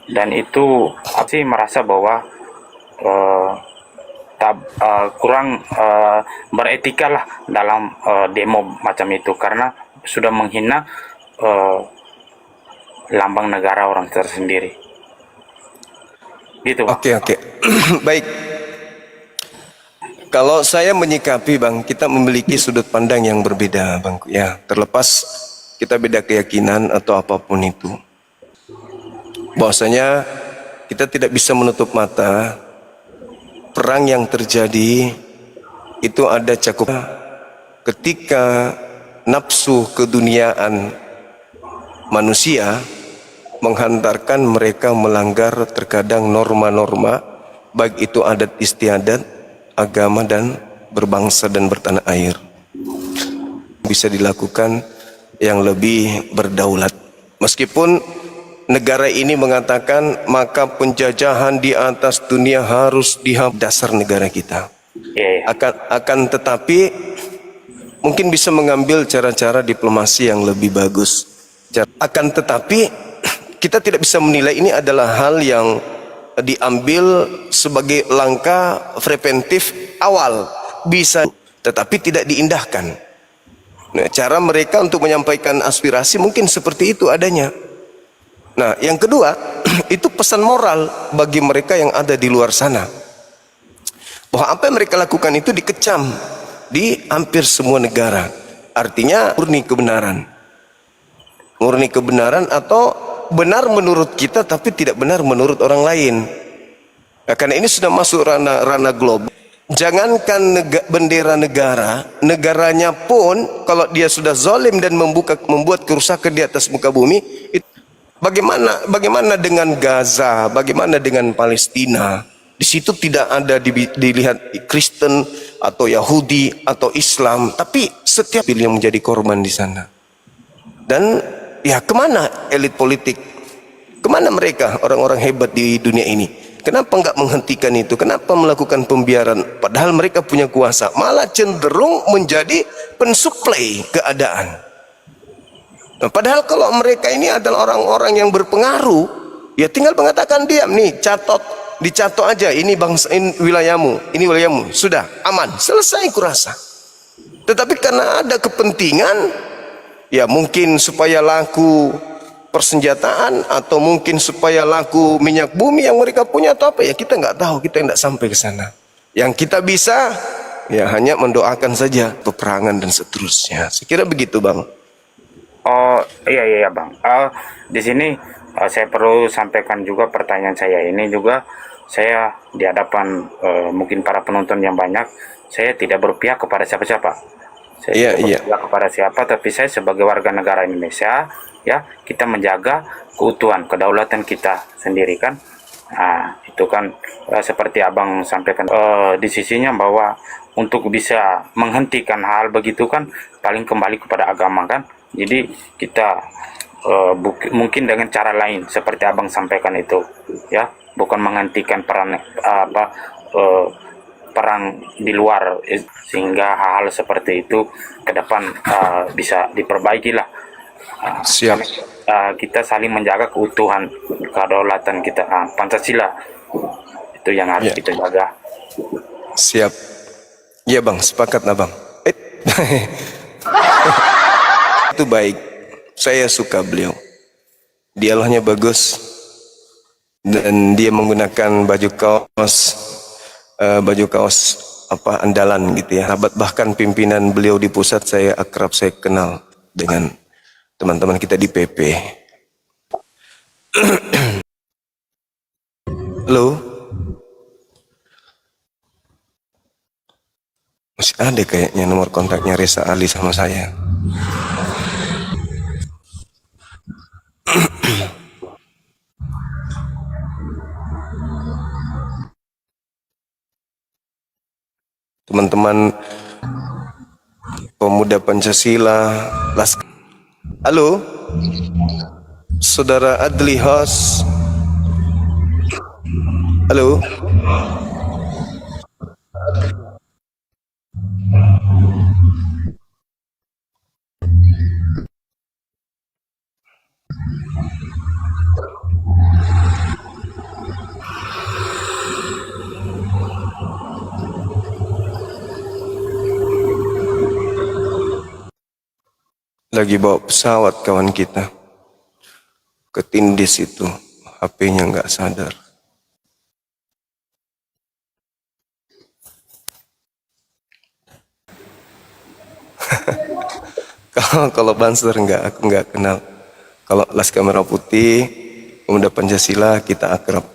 Dan itu aku sih merasa bahwa kurang beretika lah dalam demo macam itu, karena sudah menghina lambang negara orang tersendiri. Gitu bang. Oke. Baik. Kalau saya menyikapi bang, kita memiliki sudut pandang yang berbeda bang, ya, terlepas kita beda keyakinan atau apapun itu, bahwasanya kita tidak bisa menutup mata perang yang terjadi itu ada cakupan ketika nafsu keduniaan manusia menghantarkan mereka melanggar terkadang norma-norma, baik itu adat istiadat, agama dan berbangsa dan bertanah air. Bisa dilakukan yang lebih berdaulat. Meskipun negara ini mengatakan maka penjajahan di atas dunia harus dihapus, dasar negara kita. Akan tetapi mungkin bisa mengambil cara-cara diplomasi yang lebih bagus. Akan tetapi kita tidak bisa menilai ini adalah hal yang diambil sebagai langkah preventif awal, bisa tetapi tidak diindahkan. Nah, cara mereka untuk menyampaikan aspirasi mungkin seperti itu adanya. Nah, yang kedua itu pesan moral bagi mereka yang ada di luar sana, bahwa apa yang mereka lakukan itu dikecam di hampir semua negara. Artinya murni kebenaran atau benar menurut kita tapi tidak benar menurut orang lain. Nah, karena ini sudah masuk ranah global. Jangankan bendera negara, negaranya pun kalau dia sudah zalim dan membuat kerusakan di atas muka bumi, bagaimana dengan Gaza, bagaimana dengan Palestina? Di situ tidak ada dilihat Kristen atau Yahudi atau Islam, tapi setiap yang menjadi korban di sana. Dan ya, kemana elit politik? Kemana mereka orang-orang hebat di dunia ini? Kenapa enggak menghentikan itu? Kenapa melakukan pembiaran? Padahal mereka punya kuasa, malah cenderung menjadi pensuplai keadaan. Nah, padahal kalau mereka ini adalah orang-orang yang berpengaruh, ya tinggal mengatakan diam nih, dicatat aja, ini bangsa, ini wilayahmu, sudah aman, selesai kurasa. Tetapi karena ada kepentingan, ya mungkin supaya laku persenjataan atau mungkin supaya laku minyak bumi yang mereka punya atau apa, ya kita nggak tahu, kita nggak sampai ke sana. Yang kita bisa ya hanya mendoakan saja peperangan dan seterusnya. Saya kira begitu, Bang. Oh iya Bang. Di sini saya perlu sampaikan juga pertanyaan saya ini juga. Saya di hadapan mungkin para penonton yang banyak, saya tidak berpihak kepada siapa-siapa. Saya tidak berpihak kepada siapa, tapi saya sebagai warga negara Indonesia, ya kita menjaga keutuhan, kedaulatan kita sendiri kan. Nah, itu kan seperti Abang sampaikan di sisinya bahwa untuk bisa menghentikan hal begitu kan paling kembali kepada agama kan. Jadi kita mungkin dengan cara lain seperti Abang sampaikan itu, ya, bukan menghentikan perang di luar, sehingga hal-hal seperti itu ke depan bisa diperbaiki lah. Siap. Kita saling menjaga keutuhan, kedaulatan kita, Pancasila itu yang harus kita jaga. Siap. Iya Bang, sepakat Abang. Itu baik. Saya suka beliau. Dialognya bagus dan dia menggunakan baju kaos apa andalan gitu ya. Bahkan pimpinan beliau di pusat saya akrab, saya kenal dengan teman-teman kita di PP. Halo. Masih ada kayaknya nomor kontaknya Reza Ali sama saya. Teman-teman pemuda Pancasila, halo, Saudara Adli Hos, halo. Lagi bawa pesawat kawan kita, ketindis itu, HP-nya nggak sadar. Kalau Banser aku nggak kenal. Kalau Laskar Merah Putih, Pemuda Pancasila kita akrab.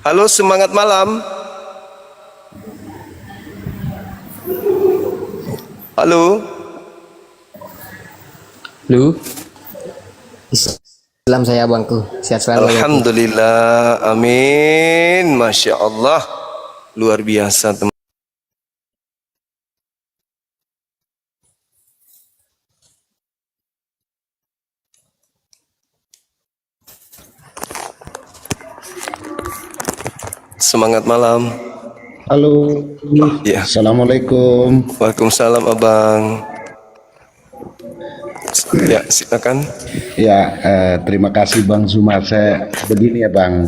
Halo, semangat malam. Halo. Lu Salam saya abangku, sehat selalu. Alhamdulillah, amin, masya Allah, luar biasa teman. Semangat malam. Halo. Ya. Assalamualaikum. Waalaikumsalam abang. Ya, silakan. Ya, terima kasih Bang Zuma. Saya begini ya Bang.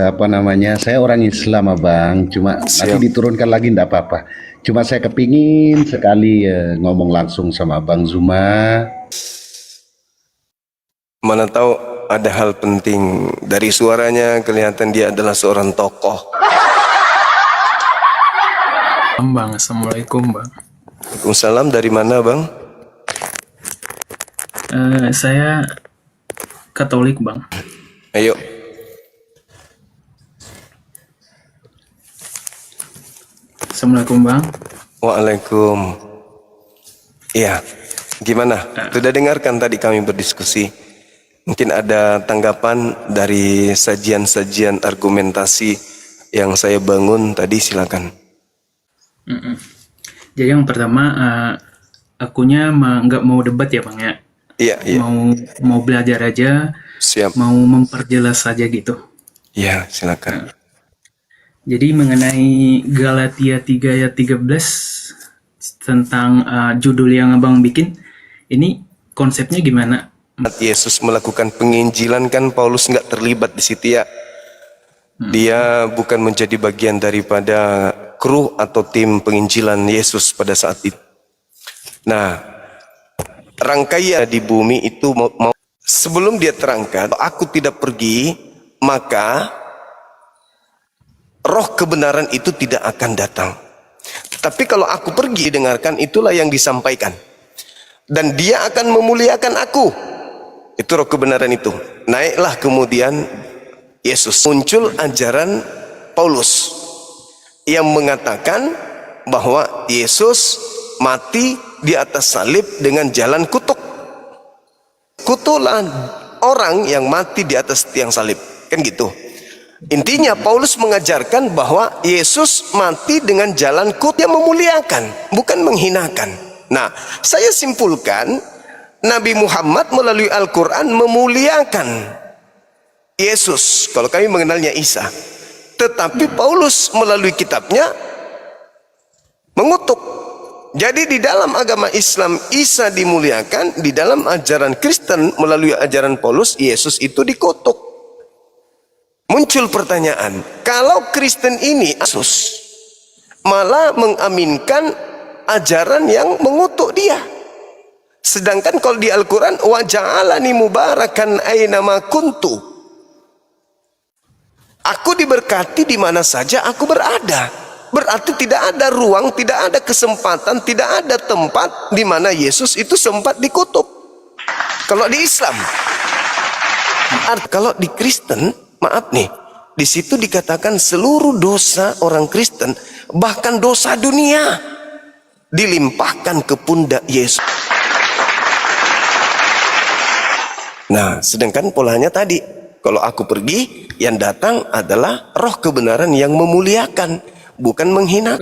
Apa namanya? Saya orang Islam Abang. Cuma nanti diturunkan lagi enggak apa-apa. Cuma saya kepingin sekali ngomong langsung sama Bang Zuma. Mana tahu ada hal penting. Dari suaranya kelihatan dia adalah seorang tokoh. Bang, assalamualaikum bang. Waalaikumsalam. Dari mana bang? Saya Katolik bang. Ayo. Assalamualaikum bang. Waalaikum. Iya. Gimana? Sudah dengarkan tadi kami berdiskusi. Mungkin ada tanggapan dari sajian-sajian argumentasi yang saya bangun tadi, silakan. Jadi yang pertama, akunya nggak mau debat ya bang ya. Iya, iya. Mau belajar aja. Siap. Mau memperjelas saja gitu. Iya, silakan. Jadi mengenai Galatia 3 ayat 13 tentang judul yang abang bikin, ini konsepnya gimana? Yesus melakukan penginjilan kan Paulus nggak terlibat di situ ya. Dia bukan menjadi bagian daripada kru atau tim penginjilan Yesus pada saat itu. Nah, rangkaian di bumi itu sebelum dia terangkat, aku tidak pergi, maka roh kebenaran itu tidak akan datang. Tetapi kalau aku pergi, dengarkan, itulah yang disampaikan. Dan dia akan memuliakan aku. Itu roh kebenaran itu. Naiklah kemudian Yesus. Muncul ajaran Paulus yang mengatakan bahwa Yesus mati di atas salib dengan jalan kutuk. Kutulah orang yang mati di atas tiang salib. Kan gitu. Intinya Paulus mengajarkan bahwa Yesus mati dengan jalan kutuk yang memuliakan, bukan menghinakan. Nah, saya simpulkan Nabi Muhammad melalui Al-Quran memuliakan Yesus, kalau kami mengenalnya Isa. Tetapi Paulus melalui kitabnya mengutuk. Jadi di dalam agama Islam Isa dimuliakan, di dalam ajaran Kristen melalui ajaran Paulus Yesus itu dikutuk. Muncul pertanyaan, kalau Kristen ini Yesus malah mengaminkan ajaran yang mengutuk dia. Sedangkan kalau di Al-Quran wa ja'alani mubarakan ainama kuntu. Aku diberkati di mana saja aku berada. Berarti tidak ada ruang, tidak ada kesempatan, tidak ada tempat di mana Yesus itu sempat dikutuk. Kalau di Islam, kalau di Kristen, maaf nih, di situ dikatakan seluruh dosa orang Kristen, bahkan dosa dunia, dilimpahkan ke pundak Yesus. Nah, sedangkan polanya tadi, kalau aku pergi, yang datang adalah roh kebenaran yang memuliakan, bukan menghina.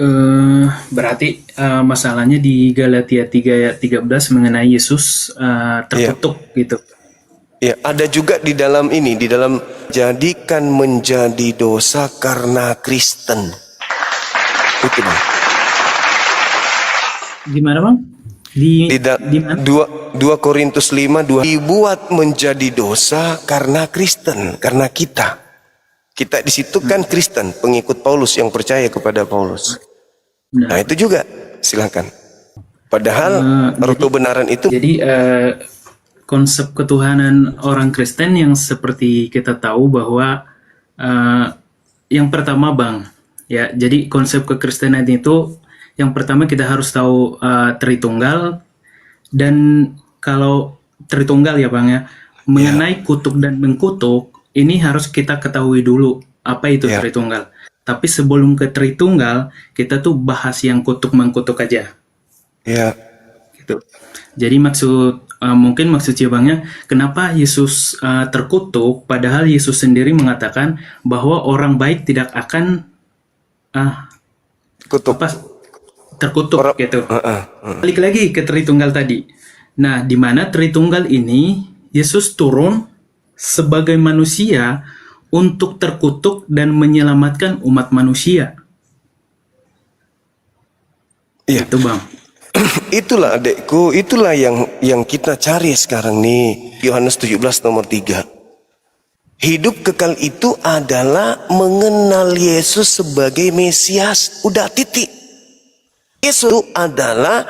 Berarti masalahnya di Galatia 3 ayat 13 mengenai Yesus terkutuk gitu. Ya, ada juga di dalam ini, di dalam jadikan menjadi dosa karena Kristen. Itu bang. Gimana bang? Di mana? 2 Korintus 5 dibuat menjadi dosa karena Kristen, karena kita di situ kan Kristen, pengikut Paulus yang percaya kepada Paulus. Nah itu juga silakan. Padahal roh kebenaran itu. Jadi konsep ketuhanan orang Kristen yang seperti kita tahu bahwa yang pertama bang, ya jadi konsep kekristenan itu yang pertama kita harus tahu Tritunggal, dan kalau Tritunggal ya bang ya, mengenai kutuk dan mengkutuk ini harus kita ketahui dulu apa itu Tritunggal. Tapi sebelum ke Tritunggal kita tuh bahas yang kutuk mengkutuk aja. Ya. Gitu. Jadi mungkin maksud Bangnya, kenapa Yesus terkutuk, padahal Yesus sendiri mengatakan bahwa orang baik tidak akan terkutuk gitu. Balik lagi ke Tritunggal tadi. Nah, di mana Tritunggal ini Yesus turun sebagai manusia untuk terkutuk dan menyelamatkan umat manusia. Iya. Itu Bang. Itulah adekku, itulah yang kita cari sekarang nih. Yohanes 17 nomor 3. Hidup kekal itu adalah mengenal Yesus sebagai Mesias. Udah titik. Yesus itu adalah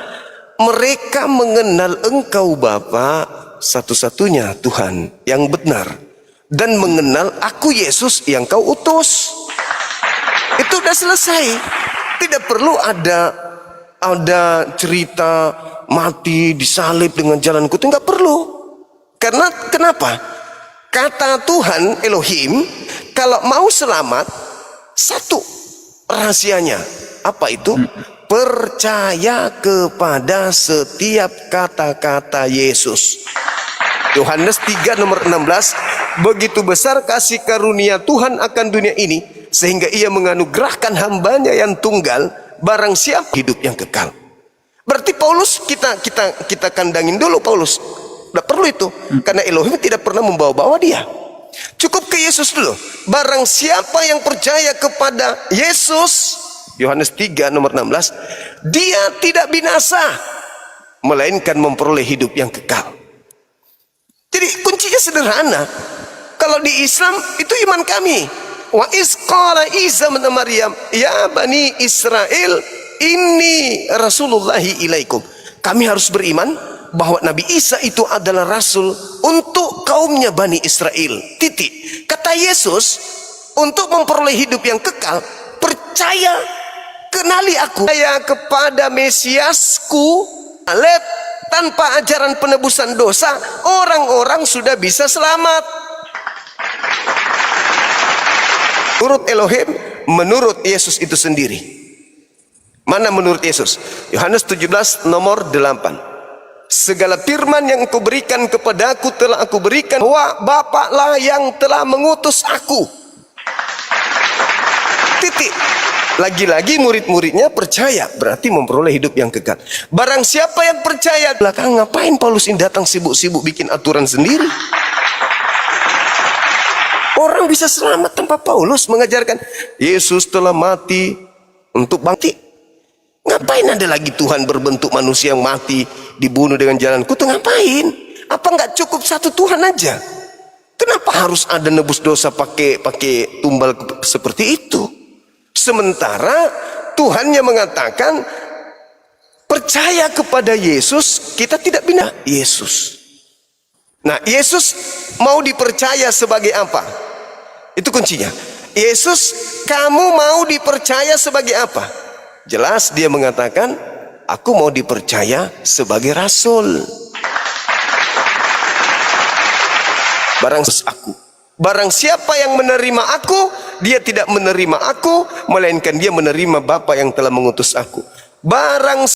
mereka mengenal Engkau Bapa satu-satunya Tuhan yang benar, dan mengenal Aku Yesus yang Kau utus. Itu udah selesai. Tidak perlu ada cerita mati disalib dengan jalan kutu, nggak perlu. Karena kenapa? Kata Tuhan Elohim, kalau mau selamat, satu rahasianya. Apa itu? Percaya kepada setiap kata-kata Yesus. Yohanes 3 nomor 16, begitu besar kasih karunia Tuhan akan dunia ini, sehingga ia menganugerahkan hambanya yang tunggal, barang siapa hidup yang kekal. Berarti Paulus kita kandangin dulu Paulus. Tidak perlu itu, karena Elohim tidak pernah membawa-bawa dia. Cukup ke Yesus dulu. Barang siapa yang percaya kepada Yesus, Yohanes 3 nomor 16, dia tidak binasa, melainkan memperoleh hidup yang kekal. Jadi kuncinya sederhana. Kalau di Islam itu iman kami. Wa iz qala Isa bin Maryam, ya bani Israel, inni rasulullahi ilaikum. Kami harus beriman bahwa Nabi Isa itu adalah rasul untuk kaumnya Bani Israel. Titik. Kata Yesus, untuk memperoleh hidup yang kekal, percaya, kenali aku. Percaya kepada Mesiasku, tanpa ajaran penebusan dosa, orang-orang sudah bisa selamat. Menurut Elohim, menurut Yesus itu sendiri. Mana menurut Yesus? Yohanes 17 nomor 8. Segala firman yang kau berikan kepadaku telah aku berikan, bahwa Bapa-lah yang telah mengutus aku. Titik. Lagi-lagi murid-muridnya percaya, berarti memperoleh hidup yang kekal. Barang siapa yang percaya, belakang ngapain Paulus ini datang sibuk-sibuk bikin aturan sendiri? Orang bisa selamat tanpa Paulus mengajarkan Yesus telah mati untuk bangkit. Ngapain ada lagi Tuhan berbentuk manusia yang mati, dibunuh dengan jalan kutu? Ngapain? Apa nggak cukup satu Tuhan aja? Kenapa harus ada nebus dosa pakai tumbal seperti itu? Sementara Tuhannya mengatakan percaya kepada Yesus, kita tidak bina Yesus. Nah, Yesus mau dipercaya sebagai apa? Itu kuncinya. Yesus, kamu mau dipercaya sebagai apa? Jelas dia mengatakan, aku mau dipercaya sebagai rasul. Barang siapa yang menerima aku, dia tidak menerima aku, melainkan dia menerima Bapa yang telah mengutus aku. Barang